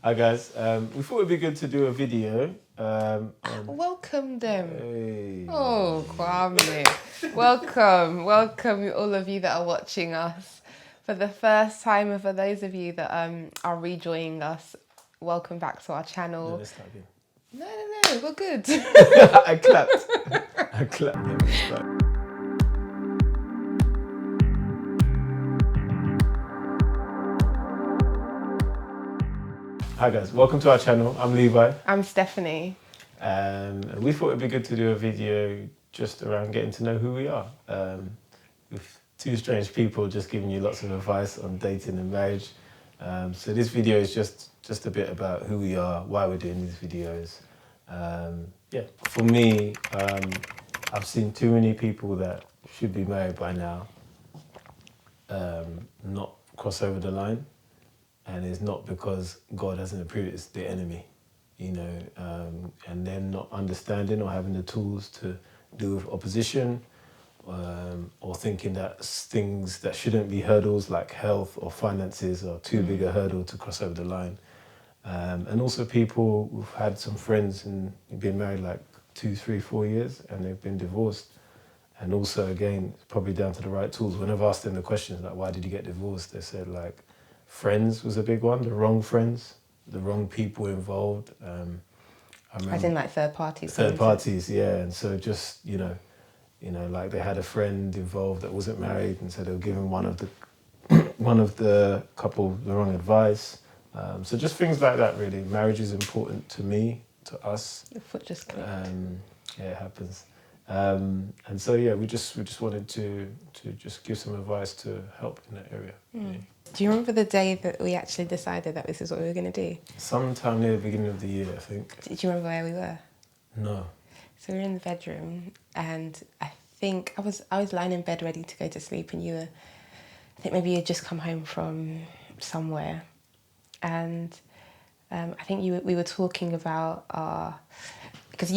Hi guys, we thought it'd be good to do a video. Welcome them. Hey. Oh, Kwame. Welcome all of you that are watching us for the first time, and for those of you that are rejoining us, welcome back to our No, channel. let's start again. No, we're good. I clapped. I clapped. Yeah, let's start. Hi guys, welcome to our channel. I'm Levi. I'm Stephanie. And we thought it'd be good to do a video just around getting to know who we are. With two strange people just giving you lots of advice on dating and marriage. So this video is just a bit about who we are, why we're doing these videos. Yeah, for me, I've seen too many people that should be married by now not cross over the line. And it's not because God hasn't approved it, it's the enemy, you know, and them not understanding or having the tools to deal with opposition, or thinking that things that shouldn't be hurdles like health or finances are too big a hurdle to cross over the line. And also people who've had some friends and been married like 2, 3, 4 years and they've been divorced. And also, again, it's probably down to the right tools. When I've asked them the questions, like, why did you get divorced? They said, like, friends was a big one, the wrong friends, the wrong people involved. I remember As in like third parties. third parties, yeah. And so just, you know, like they had a friend involved that wasn't married, and so they were giving one of the couple the wrong advice. So just things like that, really. Marriage is important to me, to us. Your foot just clicked. Yeah, it happens. And so yeah, we just wanted to just give some advice to help in that area. Really. Do you remember the day that we actually decided that this is what we were going to do? Sometime near the beginning of the year, I think. Do you remember where we were? No. So we were in the bedroom, and I think I was lying in bed ready to go to sleep, and I think maybe you had just come home from somewhere, and I think we were talking about because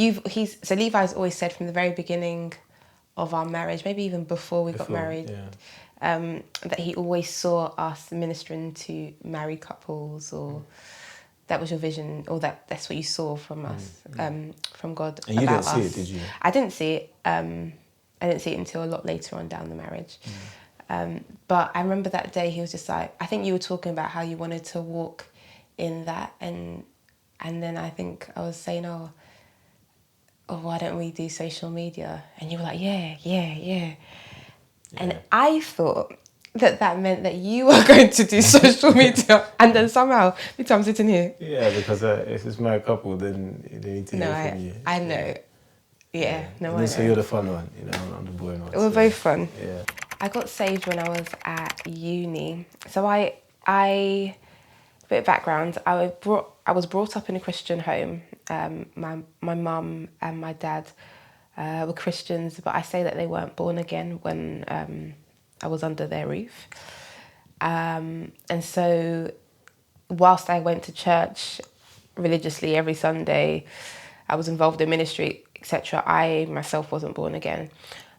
so Levi's always said from the very beginning of our marriage, maybe even before we got married, yeah. that he always saw us ministering to married couples, or that was your vision, or that's what you saw from us, from God. And you about didn't see us. it, did you? I didn't see it. I didn't see it until a lot later on down the marriage. But I remember that day he was just like, I think you were talking about how you wanted to walk in that, and then I think I was saying, oh, why don't we do social media? And you were like, yeah. And I thought that meant that you were going to do social media, and then somehow, I'm sitting here. Yeah, because if it's my couple, then they need to hear from you. I know. Yeah, no, and I so know. you're the fun one, you know, I'm the boring one. We're both fun. Yeah. I got saved when I was at uni. So I bit of background, I was brought up in a Christian home. My mum and my dad were Christians, but I say that they weren't born again when I was under their roof. And so whilst I went to church religiously every Sunday, I was involved in ministry, etc., I myself wasn't born again.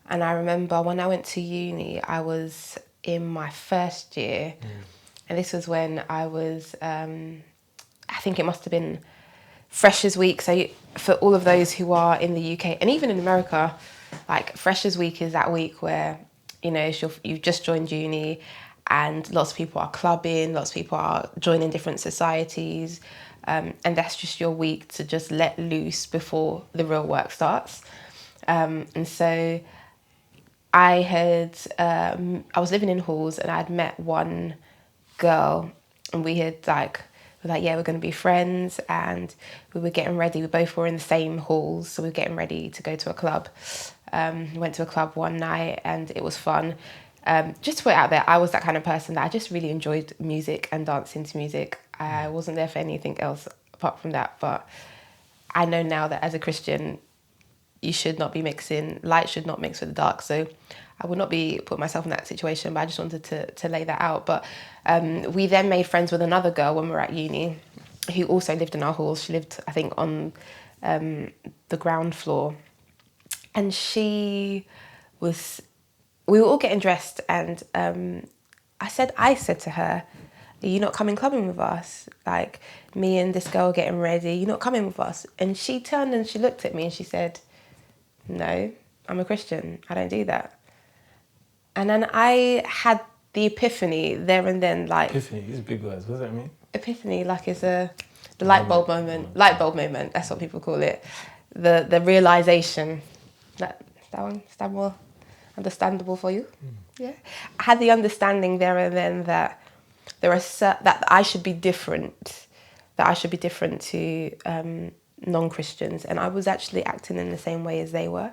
And I remember when I went to uni, I was in my first year, and this was when I was, I think it must have been Freshers Week. So for all of those who are in the UK, and even in America, like Freshers Week is that week where, you know, you've just joined uni, and lots of people are clubbing, lots of people are joining different societies, and that's just your week to just let loose before the real work starts. And so I was living in halls, and I'd met one girl, and we were like, yeah, we're going to be friends, and we were getting ready. We both were in the same halls, so we were getting ready to go to a club. We went to a club one night, and it was fun. Just to put it out there, I was that kind of person that I just really enjoyed music and dancing to music. I wasn't there for anything else apart from that, but I know now that as a Christian, you should not be mixing, light should not mix with the dark. So I would not be putting myself in that situation, but I just wanted to lay that out. But we then made friends with another girl when we were at uni, who also lived in our halls. She lived, I think, on the ground floor. And we were all getting dressed, and I said to her, are you not coming clubbing with us? Like, me and this girl getting ready, you're not coming with us? And she turned and she looked at me and she said, no, I'm a Christian. I don't do that. And then I had the epiphany there and then, like... Epiphany, these big words, what does that mean? Epiphany, like, is the light bulb moment. Light bulb moment, that's what people call it. The realisation. That one, is that more understandable for you? Yeah. I had the understanding there and then that that I should be different, to non-Christians, and I was actually acting in the same way as they were.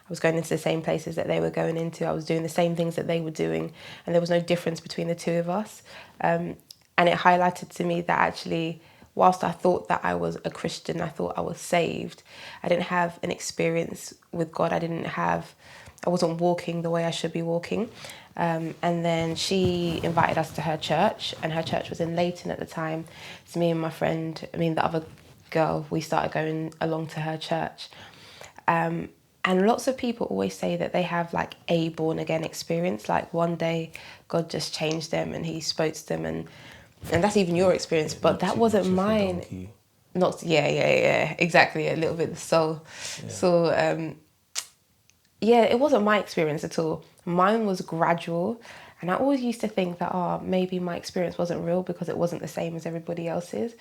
I was going into the same places that they were going into. I was doing the same things that they were doing, and there was no difference between the two of us. And it highlighted to me that actually, whilst I thought that I was a Christian, I thought I was saved, I didn't have an experience with God. I wasn't walking the way I should be walking. And then she invited us to her church, and her church was in Leighton at the time. So me and my friend, the other girl, we started going along to her church. And lots of people always say that they have like a born again experience, like one day God just changed them and he spoke to them, and that's even your experience, but that wasn't mine. Exactly, a little bit. So it wasn't my experience at all. Mine was gradual, and I always used to think that maybe my experience wasn't real because it wasn't the same as everybody else's.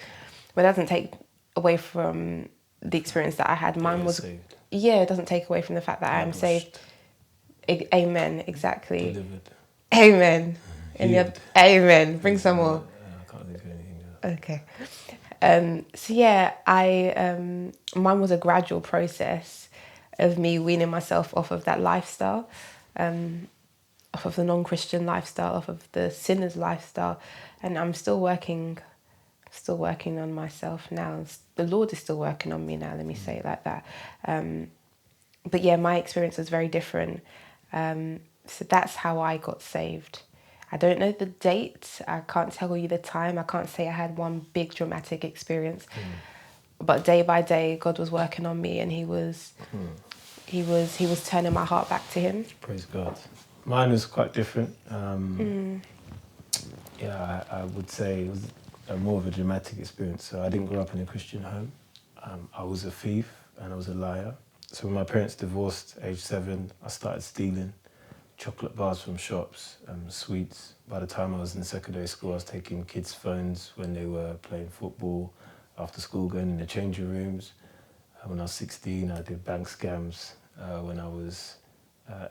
But it doesn't take away from the experience that I had. Mine was saved. It doesn't take away from the fact that I am saved. Amen. Exactly. Delivered. Amen. Amen. Bring some more. I can't think of anything else. Okay. Mine was a gradual process of me weaning myself off of that lifestyle, off of the non-Christian lifestyle, off of the sinner's lifestyle, and I'm still working on myself now. The Lord is still working on me now, let me say it like that. But yeah, my experience was very different. So that's how I got saved. I don't know the date. I can't tell you the time. I can't say I had one big dramatic experience. But day by day, God was working on me, and He was turning my heart back to Him. Praise God. Mine was quite different. I would say it was more of a dramatic experience. So I didn't grow up in a Christian home. I was a thief and I was a liar. So when my parents divorced, age 7, I started stealing chocolate bars from shops, sweets. By the time I was in secondary school, I was taking kids' phones when they were playing football, after school, going in the changing rooms. When I was 16, I did bank scams. When I was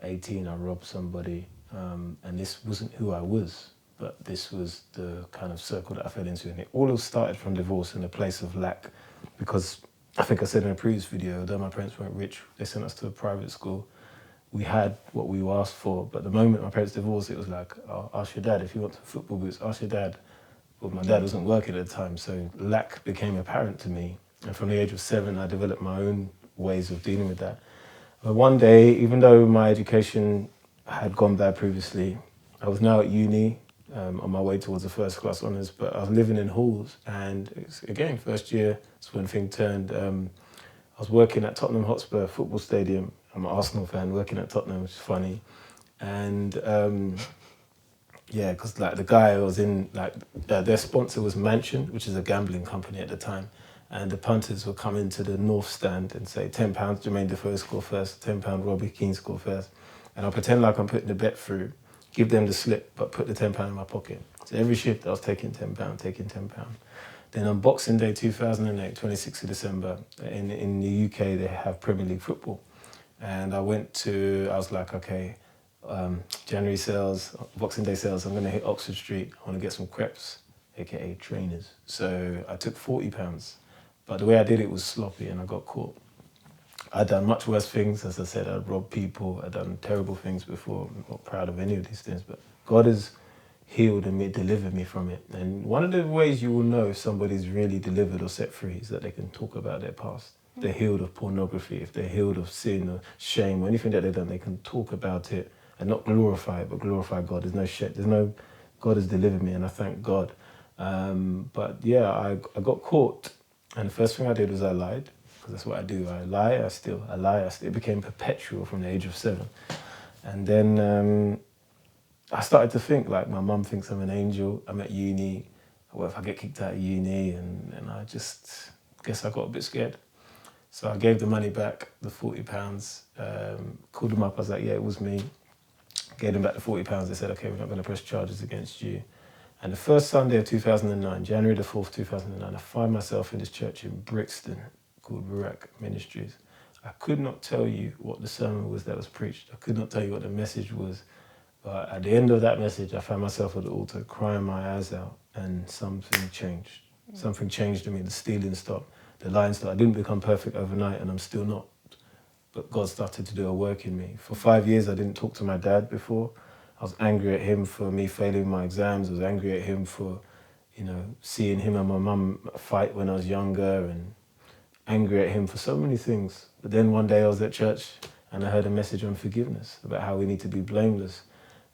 18, I robbed somebody. And this wasn't who I was, but this was the kind of circle that I fell into. And it all started from divorce in a place of lack, because I think I said in a previous video, although my parents weren't rich, they sent us to a private school. We had what we asked for, but the moment my parents divorced, it was like, ask your dad if you want some football boots, ask your dad. But my dad wasn't working at the time, so lack became apparent to me. And from the age of 7, I developed my own ways of dealing with that. But one day, even though my education had gone bad previously, I was now at uni, on my way towards the first class honours, but I was living in halls, and again, first year, that's when things turned. I was working at Tottenham Hotspur football stadium. I'm an Arsenal fan, working at Tottenham, which is funny. And because like the guy I was in, their sponsor was Mansion, which is a gambling company at the time. And the punters would come into the north stand and say, £10, Jermaine Defoe score first, £10, Robbie Keane score first. And I'll pretend like I'm putting the bet through, give them the slip, but put the £10 in my pocket. So every shift I was taking £10. Then on Boxing Day 2008, 26th of December, in the UK, they have Premier League football. And I was like, okay, January sales, Boxing Day sales, I'm going to hit Oxford Street. I want to get some crepes, aka trainers. So I took £40, but the way I did it was sloppy and I got caught. I'd done much worse things. As I said, I'd robbed people. I'd done terrible things before. I'm not proud of any of these things, but God has healed and delivered me from it. And one of the ways you will know if somebody's really delivered or set free is that they can talk about their past. If they're healed of pornography, if they're healed of sin or shame or anything that they've done, they can talk about it and not glorify it, but glorify God. There's no shame. God has delivered me, and I thank God. I got caught, and the first thing I did was I lied, because that's what I do. I lie, I steal. It became perpetual from the age of 7. And then I started to think, like, my mum thinks I'm an angel. I'm at uni. what if I get kicked out of uni? And I just guess I got a bit scared. So I gave the money back, the £40, called them up. I was like, yeah, it was me. Gave them back the £40. They said, okay, we're not going to press charges against you. And the first Sunday of 2009, January the 4th, 2009, I find myself in this church in Brixton called Barak Ministries. I could not tell you what the sermon was that was preached. I could not tell you what the message was. But at the end of that message, I found myself at the altar crying my eyes out, and something changed. Something changed in me. The stealing stopped. The lying stopped. I didn't become perfect overnight, and I'm still not. But God started to do a work in me. For 5 years, I didn't talk to my dad before. I was angry at him for me failing my exams. I was angry at him for, seeing him and my mum fight when I was younger, and angry at him for so many things. But then one day I was at church and I heard a message on forgiveness, about how we need to be blameless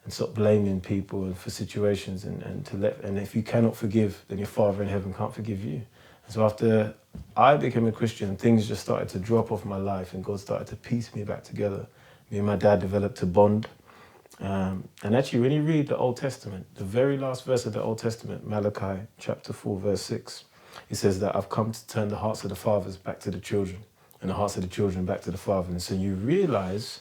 and stop blaming people and for situations, and if you cannot forgive, then your Father in heaven can't forgive you. And so after I became a Christian, things just started to drop off my life, and God started to piece me back together. Me and my dad developed a bond. And actually, when you read the Old Testament, the very last verse of the Old Testament, Malachi chapter 4, verse 6, it says that I've come to turn the hearts of the fathers back to the children, and the hearts of the children back to the fathers. And so you realize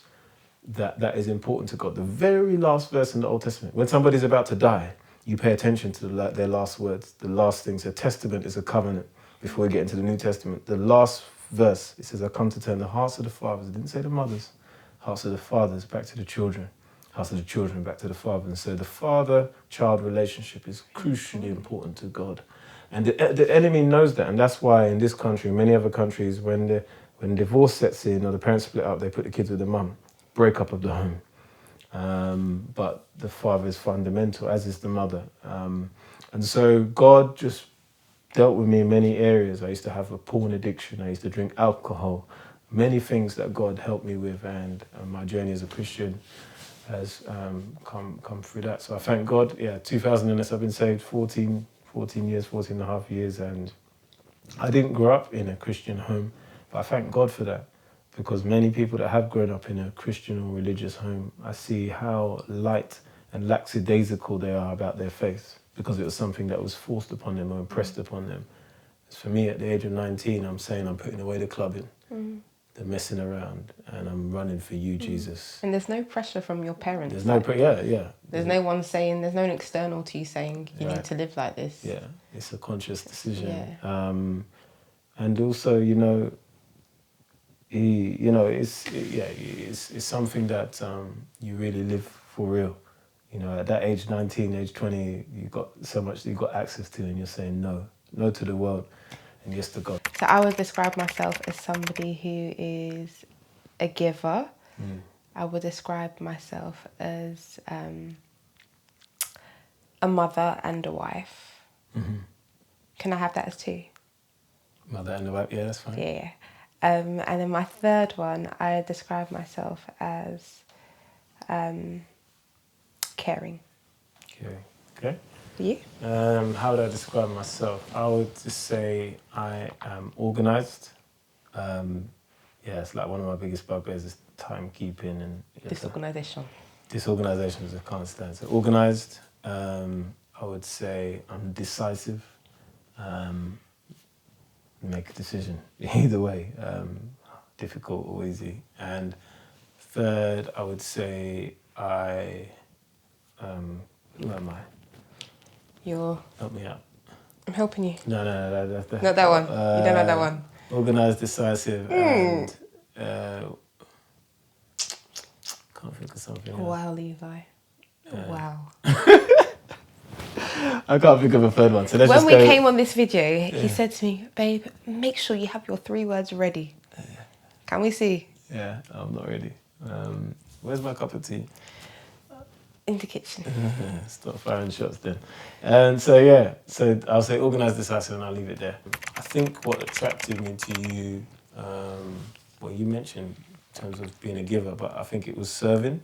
that is important to God. The very last verse in the Old Testament, when somebody's about to die, you pay attention to their last words, the last things. A testament is a covenant. Before we get into the New Testament, the last verse, it says, I come to turn the hearts of the fathers, it didn't say the mothers, hearts of the fathers back to the children, hearts of the children back to the father. And so the father-child relationship is crucially important to God. And the enemy knows that, and that's why in this country, many other countries, when divorce sets in or the parents split up, they put the kids with the mum. Breakup of the home. But the father is fundamental, as is the mother. And so God just dealt with me in many areas. I used to have a porn addiction. I used to drink alcohol. Many things that God helped me with, and my journey as a Christian has come through that. So I thank God. 2000, I've been saved 14 years, 14 and a half years, and I didn't grow up in a Christian home, but I thank God for that. Because many people that have grown up in a Christian or religious home, I see how light and lackadaisical they are about their faith, because it was something that was forced upon them or impressed upon them. As for me, at the age of 19, I'm saying I'm putting away the clubbing, the messing around, and I'm running for you, Jesus. And there's no pressure from your parents. There's no There's no one saying, there's no one external to you saying you need to live like this. Yeah, it's a conscious decision. Yeah. And also, it's something that you really live for real. At that age 19, age 20, you've got so much that you've got access to, and you're saying no to the world and yes to God. So I would describe myself as somebody who is a giver. I would describe myself as a mother and a wife. Mm-hmm. Can I have that as two? Mother and a wife, yeah, that's fine. Yeah. And then my third one, I describe myself as caring. Okay. You? How would I describe myself? I would just say I am organised. It's like one of my biggest bugbears is timekeeping and Disorganisation. Disorganisation is a constant. So organised. I would say I'm decisive. Make a decision either way, difficult or easy. And third, I would say who am I? Help me out. I'm helping you. No, that's Not that one. You don't know that one. Organised, decisive, and can't think of something else. Wow, Levi. Wow. I can't think of a third one. So let's when just we go. came on this video, he said to me, babe, make sure you have your 3 words ready. Can we see? Yeah, I'm not ready. Where's my cup of tea? In the kitchen. Stop firing shots then. And so I'll say organised, decisive, and I'll leave it there. I think what attracted me to you, you mentioned in terms of being a giver, but I think it was serving.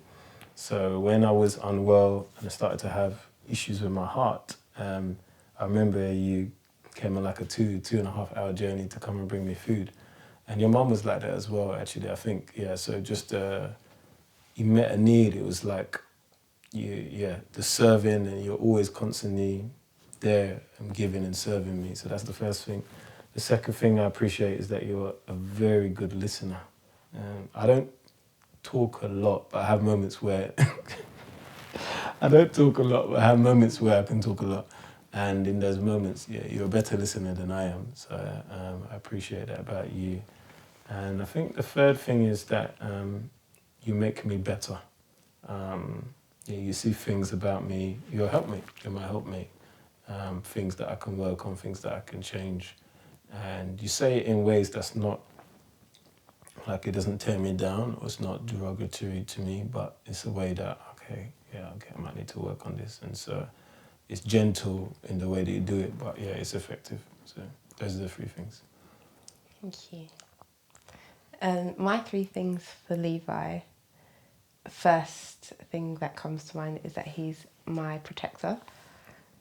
So when I was unwell and I started to have issues with my heart, I remember you came on like a 2.5 hour journey to come and bring me food. And your mum was like that as well, actually, I think. Yeah, so just you met a need. It was like, the serving, and you're always constantly there and giving and serving me. So that's the first thing. The second thing I appreciate is that you're a very good listener. I don't talk a lot, but I have moments where I don't talk a lot, but I have moments where I can talk a lot. And in those moments, yeah, you're a better listener than I am. So I appreciate that about you. And I think the third thing is that you make me better. Yeah, you see things about me, you're helpmate, you're my helpmate. Things that I can work on, things that I can change. And you say it in ways that's not, like it doesn't tear me down or it's not derogatory to me, but it's a way that, okay, I might need to work on this. And so it's gentle in the way that you do it, but yeah, it's effective. So those are the three things. Thank you. My three things for Levi. First thing that comes to mind is that he's my protector.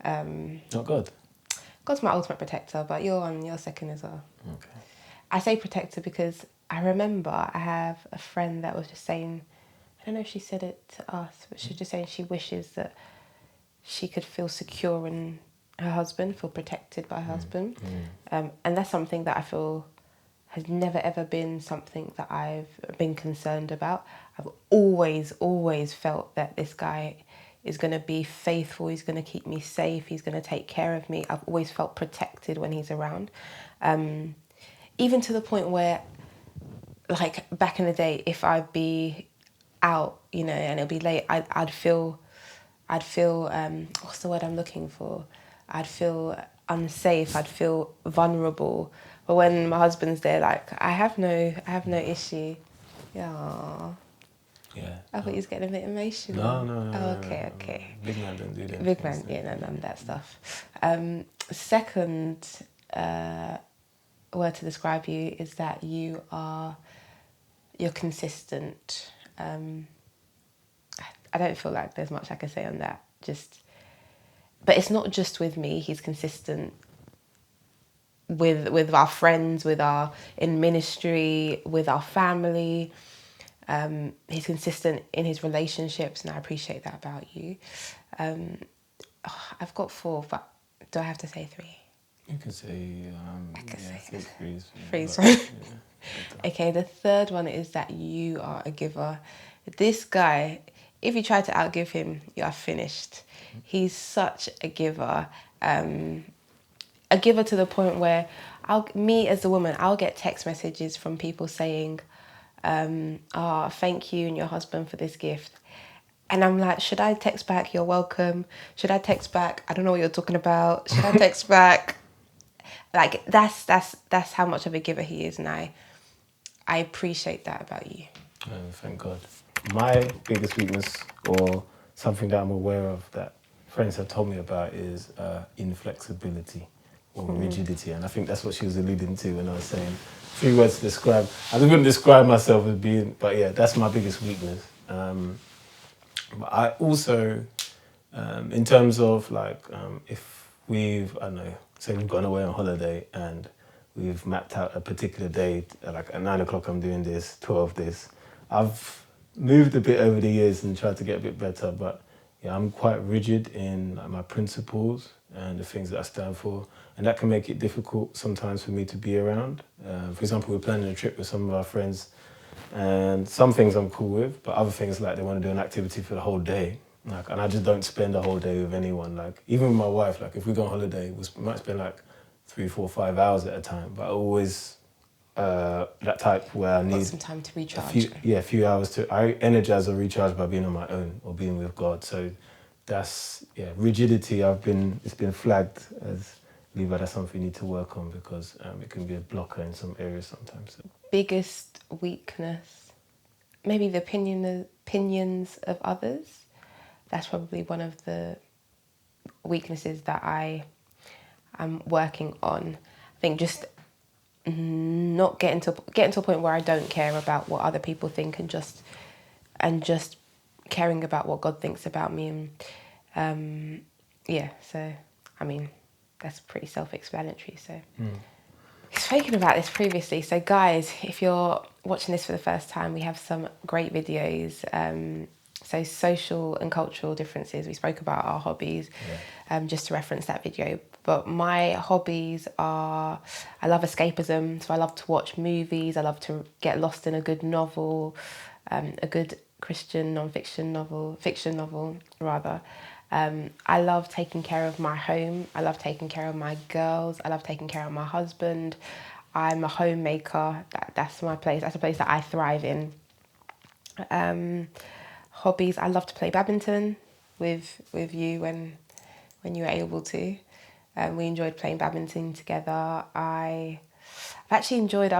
Not God. God's my ultimate protector, but you're second as well. Okay. I say protector because I remember I have a friend that was just saying, I don't know if she said it to us, but she was just saying she wishes that she could feel secure in her husband, feel protected by her husband. And that's something that I feel has never ever been something that I've been concerned about. I've always felt that this guy is going to be faithful, he's going to keep me safe, he's going to take care of me. I've always felt protected when he's around. Even to the point where, like back in the day, if I'd be out, you know, and it'll be late, I'd feel what's the word I'm looking for? I'd feel unsafe, I'd feel vulnerable. But when my husband's there, like I have no issue. Yeah. Yeah. I thought you was getting a bit emotional. No. Oh, okay. Big man don't do that. Big man, yeah, none of that stuff. Second word to describe you is that you're consistent. I don't feel like there's much I can say on that. But it's not just with me. He's consistent with our friends, in ministry, with our family. He's consistent in his relationships, and I appreciate that about you. I've got 4, but do I have to say 3? You can say, Three's Okay, the third one is that you are a giver. This guy, if you try to outgive him, you are finished. He's such a giver. A giver to the point where me as a woman, I'll get text messages from people saying, thank you and your husband for this gift. And I'm like, should I text back, you're welcome? Should I text back, I don't know what you're talking about? Should I text back? Like, that's how much of a giver he is, and I appreciate that about you. Thank God. My biggest weakness, or something that I'm aware of that friends have told me about, is inflexibility or rigidity. And I think that's what she was alluding to when I was saying 3 words to describe. I just wouldn't describe myself as being, but yeah, that's my biggest weakness. But I also, in terms of like, if we've, I don't know, say we've gone away on holiday and we've mapped out a particular day, like at 9 o'clock I'm doing this, 12 this. I've moved a bit over the years and tried to get a bit better, but yeah, I'm quite rigid in like, my principles and the things that I stand for. And that can make it difficult sometimes for me to be around. For example, we're planning a trip with some of our friends, and some things I'm cool with, but other things like they want to do an activity for the whole day. Like, and I just don't spend the whole day with anyone. Like, even with my wife, like if we go on holiday, we might spend like 3, 4, 5 hours at a time, but always that type where I need some time to recharge. a few hours to, I energize or recharge by being on my own or being with God. So that's, rigidity, it's been flagged as, Levi, that's something you need to work on because it can be a blocker in some areas sometimes. Biggest weakness, maybe the opinions of others. That's probably one of the weaknesses that I'm working on. I think just not getting to a point where I don't care about what other people think and just caring about what God thinks about me. And so I mean that's pretty self-explanatory. So spoken about this previously. So guys, if you're watching this for the first time, we have some great videos. So social and cultural differences. We spoke about our hobbies, just to reference that video. But my hobbies are, I love escapism. So I love to watch movies. I love to get lost in a good novel, a good Christian non-fiction novel, fiction novel rather. I love taking care of my home. I love taking care of my girls. I love taking care of my husband. I'm a homemaker. That's my place. That's a place that I thrive in. Hobbies, I love to play badminton with you when you were able to. We enjoyed playing badminton together. I've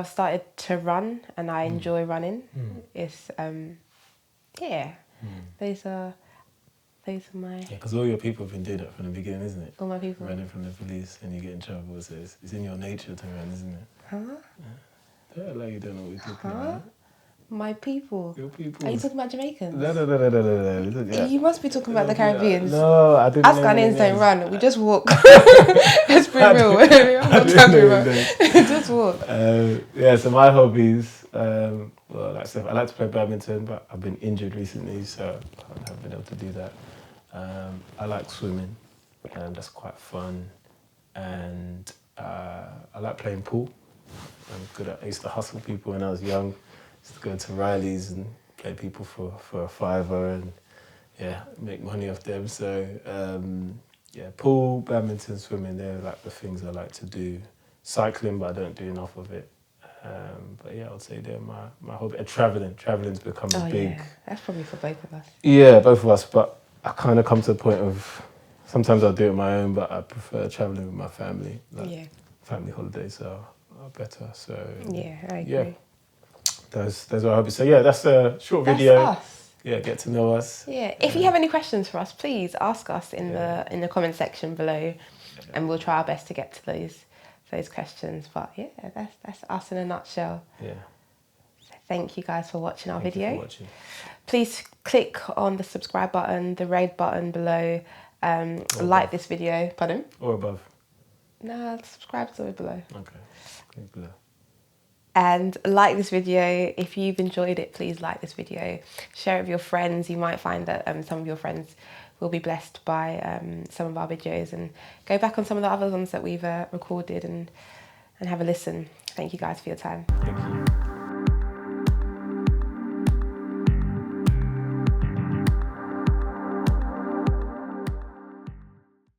started to run, and I enjoy running. It's those are my Yeah, because all your people have been doing that from the beginning, isn't it? all my people. Running from the police and you get in trouble. So it's in your nature to run, isn't it? Huh? Yeah, like you don't know what you're talking about. My people. Your people. Are you talking about Jamaicans? No. Yeah. You must be talking about the Caribbeans. No, I didn't. Us name Ghanaians any don't names. run. We just walk. Let's be real. I'm not talking about. Just walk. So my hobbies, well, like I said, I like to play badminton, but I've been injured recently, so I haven't been able to do that. I like swimming, and that's quite fun. And I like playing pool. I'm good at. I used to hustle people when I was young. Used to go to Riley's and play people for a $5 and make money off them. So pool, badminton, swimming, they're like the things I like to do. Cycling, but I don't do enough of it. But yeah, I would say they're my hobby. And traveling's become a big. Yeah, that's probably for both of us. Yeah, both of us. But I kind of come to the point of sometimes I'll do it on my own, but I prefer travelling with my family. Like family holidays are better. So Yeah, I agree. yeah. Those are our hobbies. So yeah, that's a short video. That's us. Yeah, get to know us. Yeah. If you have any questions for us, please ask us in the comment section below, and we'll try our best to get to those questions. But yeah, that's us in a nutshell. Yeah. So thank you guys for watching our Thank you video. for watching. Please click on the subscribe button, the red button below. Like this video. Pardon? Or above. No, subscribe to it below. Okay. Click below. And like this video. If you've enjoyed it, please like this video. Share it with your friends. You might find that some of your friends will be blessed by some of our videos, and go back on some of the other ones that we've recorded and have a listen. Thank you guys for your time. Thank you.